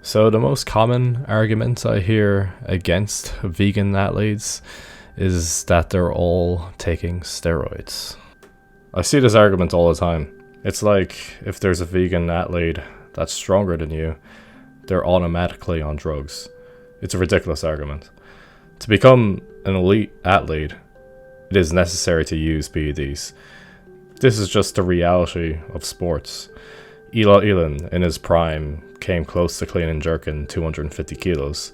So the most common argument I hear against vegan athletes is that they're all taking steroids. I see this argument all the time. It's like if there's a vegan athlete that's stronger than you, they're automatically on drugs. It's a ridiculous argument. To become an elite athlete, it is necessary to use PEDs. This is just the reality of sports. Eli Elin, in his prime, came close to clean and jerking 250 kilos,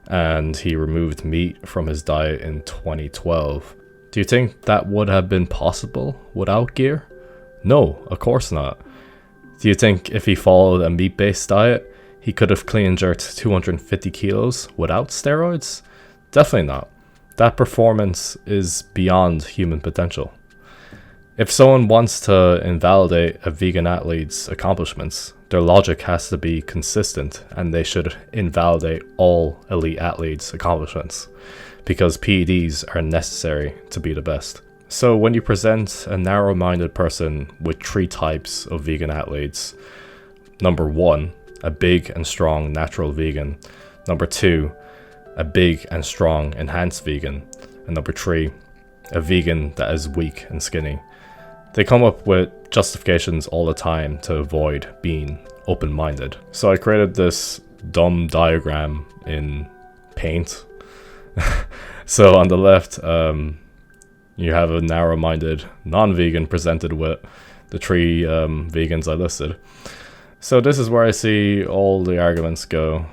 and he removed meat from his diet in 2012. Do you think that would have been possible without gear? No, of course not. Do you think if he followed a meat-based diet, he could have clean and jerked 250 kilos without steroids? Definitely not. That performance is beyond human potential. If someone wants to invalidate a vegan athlete's accomplishments, their logic has to be consistent, and they should invalidate all elite athletes' accomplishments, because PEDs are necessary to be the best. So when you present a narrow-minded person with 3 types of vegan athletes: number 1, a big and strong natural vegan; number 2, a big and strong enhanced vegan; and number 3, a vegan that is weak and skinny. They come up with justifications all the time to avoid being open-minded. So I created this dumb diagram in Paint. So on the left, you have a narrow-minded non-vegan presented with the 3 vegans I listed. So this is where I see all the arguments go.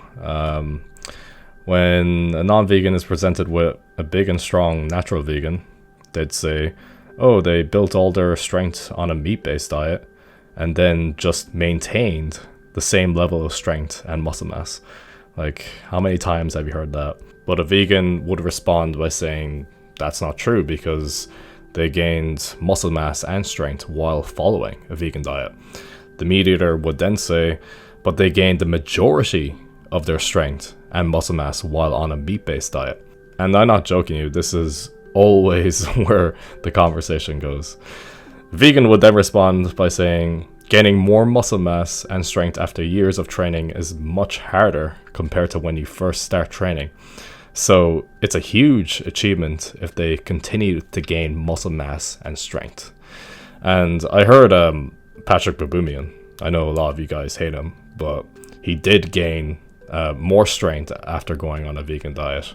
When a non-vegan is presented with a big and strong natural vegan, they'd say, oh, they built all their strength on a meat-based diet and then just maintained the same level of strength and muscle mass. Like, how many times have you heard that? But a vegan would respond by saying that's not true because they gained muscle mass and strength while following a vegan diet. The meat eater would then say, but they gained the majority of their strength and muscle mass while on a meat-based diet. And I'm not joking you, this is always where the conversation goes. Vegan would then respond by saying, gaining more muscle mass and strength after years of training is much harder compared to when you first start training. So it's a huge achievement if they continue to gain muscle mass and strength. And I heard Patrick Baboumian, I know a lot of you guys hate him, but he did gain more strength after going on a vegan diet.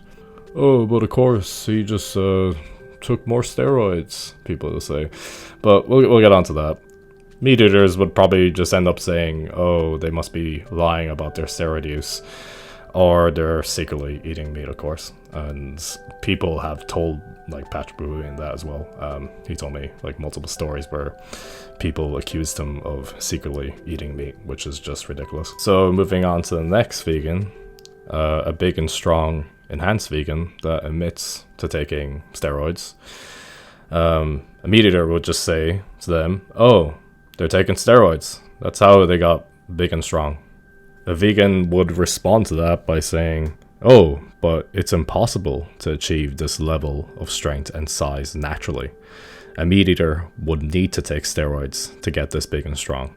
Oh, but of course, he just took more steroids, people will say. But we'll get on to that. Meat eaters would probably just end up saying, oh, they must be lying about their steroid use. Or they're secretly eating meat, of course. And people have told, like, Patrick Baboumian that as well. He told me, like, multiple stories where people accused him of secretly eating meat, which is just ridiculous. So moving on to the next vegan, a big and strong enhanced vegan that admits to taking steroids. A meat eater would just say to them, oh, they're taking steroids. That's how they got big and strong. A vegan would respond to that by saying, oh, but it's impossible to achieve this level of strength and size naturally. A meat eater would need to take steroids to get this big and strong.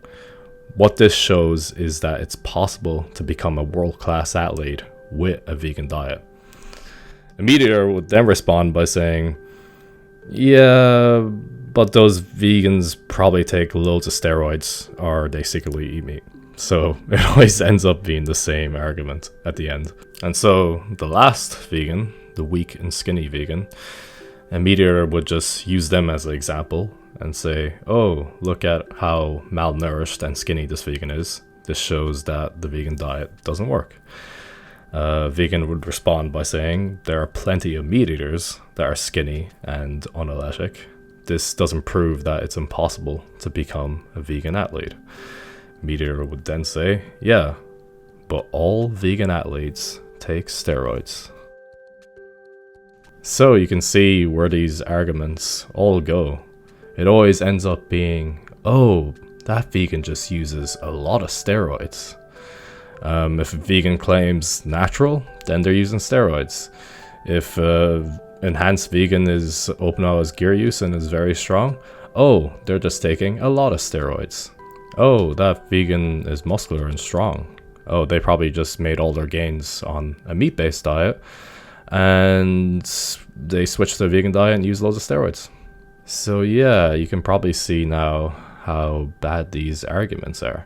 What this shows is that it's possible to become a world-class athlete with a vegan diet. A meat eater would then respond by saying, yeah, but those vegans probably take loads of steroids or they secretly eat meat. So it always ends up being the same argument at the end. And so the last vegan, the weak and skinny vegan, a meat eater would just use them as an example and say, oh, look at how malnourished and skinny this vegan is. This shows that the vegan diet doesn't work. Vegan would respond by saying, there are plenty of meat eaters that are skinny and unathletic. This doesn't prove that it's impossible to become a vegan athlete. Meat eater would then say, yeah, but all vegan athletes take steroids. So you can see where these arguments all go. It always ends up being, oh, that vegan just uses a lot of steroids. If a vegan claims natural, then they're using steroids. If enhanced vegan is open about his gear use and is very strong, oh, they're just taking a lot of steroids. Oh, that vegan is muscular and strong. Oh, they probably just made all their gains on a meat-based diet, and they switched to a vegan diet and used loads of steroids. So yeah, you can probably see now how bad these arguments are.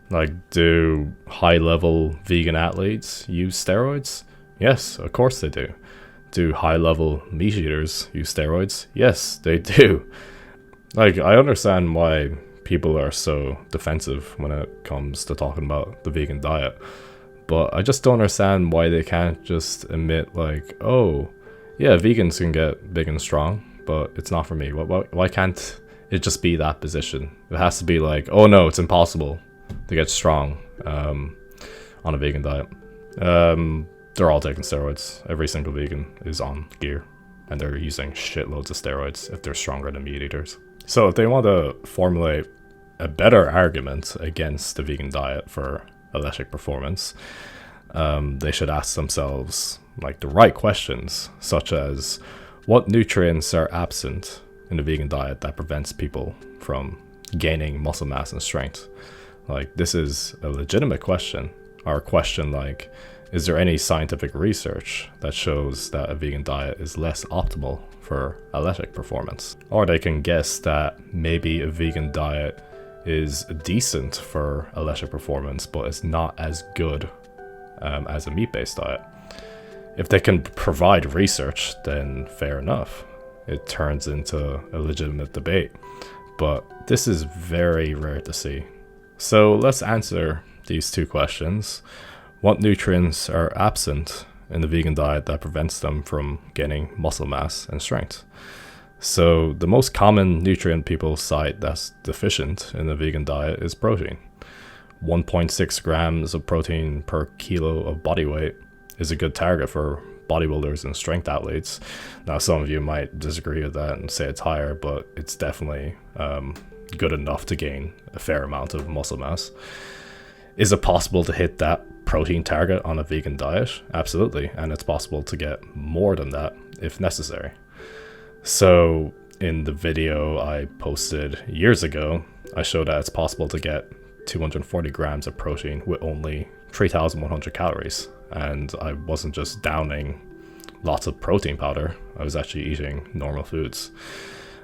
Like, do high-level vegan athletes use steroids? Yes, of course they do. Do high-level meat eaters use steroids? Yes, they do. Like, I understand why people are so defensive when it comes to talking about the vegan diet, but I just don't understand why they can't just admit, like, oh, yeah, vegans can get big and strong, but it's not for me. Why can't it just be that position? It has to be like, oh no, it's impossible to get strong on a vegan diet. They're all taking steroids. Every single vegan is on gear, and they're using shitloads of steroids if they're stronger than meat eaters. So if they want to formulate a better argument against the vegan diet for athletic performance, they should ask themselves like the right questions, such as what nutrients are absent in the vegan diet that prevents people from gaining muscle mass and strength. Like, this is a legitimate question, or a question like, is there any scientific research that shows that a vegan diet is less optimal for athletic performance? Or they can guess that maybe a vegan diet is decent for athletic performance, but it's not as good as a meat-based diet. If they can provide research, then fair enough. It turns into a legitimate debate. But this is very rare to see. So let's answer these two questions. What nutrients are absent in the vegan diet that prevents them from gaining muscle mass and strength? So the most common nutrient people cite that's deficient in the vegan diet is protein. 1.6 grams of protein per kilo of body weight is a good target for bodybuilders and strength athletes. Now, some of you might disagree with that and say it's higher, but it's definitely good enough to gain a fair amount of muscle mass. Is it possible to hit that protein target on a vegan diet? Absolutely, and it's possible to get more than that if necessary. So in the video I posted years ago, I showed that it's possible to get 240 grams of protein with only 3,100 calories. And I wasn't just downing lots of protein powder, I was actually eating normal foods.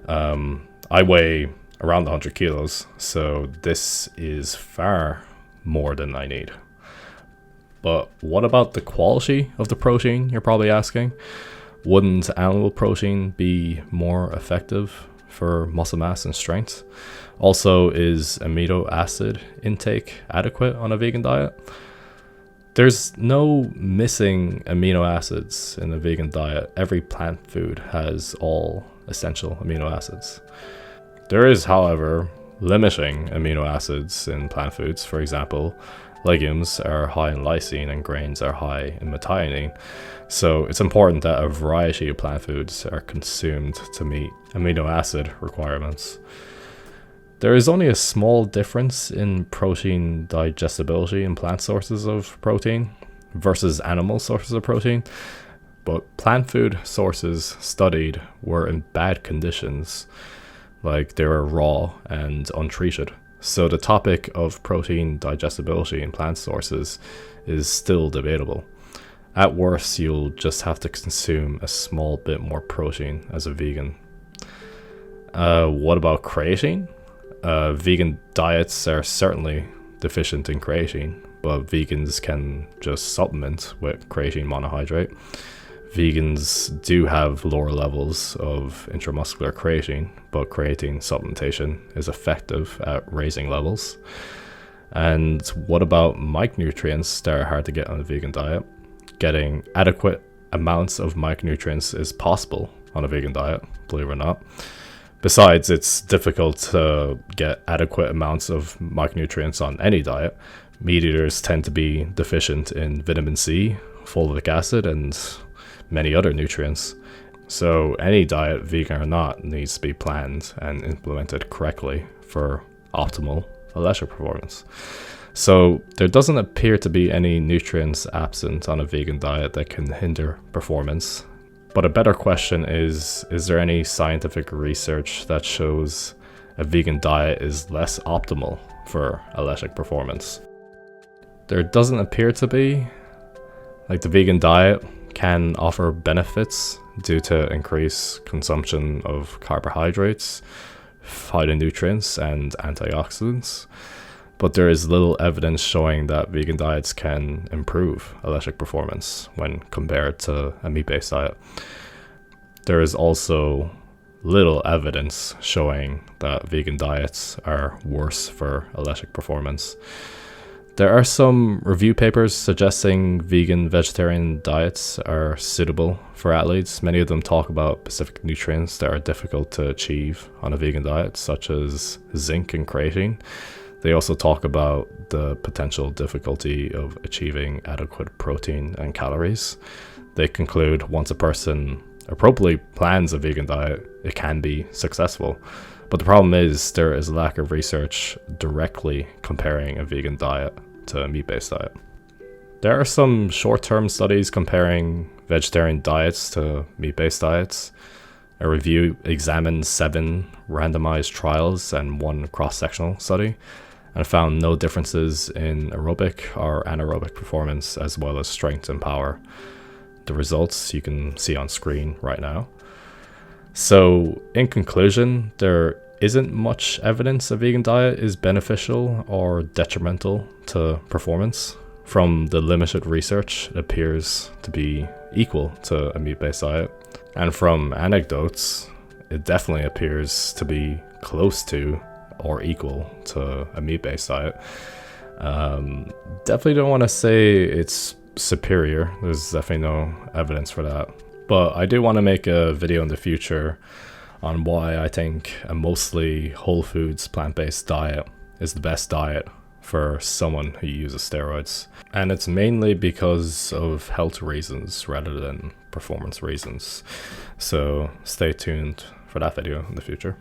I weigh around 100 kilos, so this is far more than I need. But what about the quality of the protein, you're probably asking? Wouldn't animal protein be more effective for muscle mass and strength? Also, is amino acid intake adequate on a vegan diet? There's no missing amino acids in a vegan diet. Every plant food has all essential amino acids. There is, however, limiting amino acids in plant foods. For example, legumes are high in lysine and grains are high in methionine. So it's important that a variety of plant foods are consumed to meet amino acid requirements. There is only a small difference in protein digestibility in plant sources of protein versus animal sources of protein, but plant food sources studied were in bad conditions, like they were raw and untreated. So the topic of protein digestibility in plant sources is still debatable. At worst, you'll just have to consume a small bit more protein as a vegan. What about creatine? Vegan diets are certainly deficient in creatine, but vegans can just supplement with creatine monohydrate. Vegans do have lower levels of intramuscular creatine, but creatine supplementation is effective at raising levels. And what about micronutrients that are hard to get on a vegan diet? Getting adequate amounts of micronutrients is possible on a vegan diet, believe it or not. Besides, it's difficult to get adequate amounts of micronutrients on any diet. Meat eaters tend to be deficient in vitamin C, folic acid, and many other nutrients. So any diet, vegan or not, needs to be planned and implemented correctly for optimal athletic performance. So there doesn't appear to be any nutrients absent on a vegan diet that can hinder performance. But a better question is there any scientific research that shows a vegan diet is less optimal for athletic performance? there doesn't appear to be. Like, the vegan diet can offer benefits due to increased consumption of carbohydrates, phytonutrients, and antioxidants, but there is little evidence showing that vegan diets can improve athletic performance when compared to a meat-based diet. There is also little evidence showing that vegan diets are worse for athletic performance. There are some review papers suggesting vegan-vegetarian diets are suitable for athletes. Many of them talk about specific nutrients that are difficult to achieve on a vegan diet, such as zinc and creatine. They also talk about the potential difficulty of achieving adequate protein and calories. They conclude once a person appropriately plans a vegan diet, it can be successful. But the problem is there is a lack of research directly comparing a vegan diet to a meat-based diet. There are some short-term studies comparing vegetarian diets to meat-based diets. A review examined 7 randomized trials and 1 cross-sectional study, and found no differences in aerobic or anaerobic performance, as well as strength and power. The results you can see on screen right now. So, in conclusion, there isn't much evidence a vegan diet is beneficial or detrimental to performance. From the limited research, it appears to be equal to a meat-based diet. And from anecdotes, it definitely appears to be close to or equal to a meat-based diet. Definitely don't want to say it's superior. There's definitely no evidence for that. But I do want to make a video in the future on why I think a mostly whole foods plant-based diet is the best diet for someone who uses steroids. And it's mainly because of health reasons rather than performance reasons. So stay tuned for that video in the future.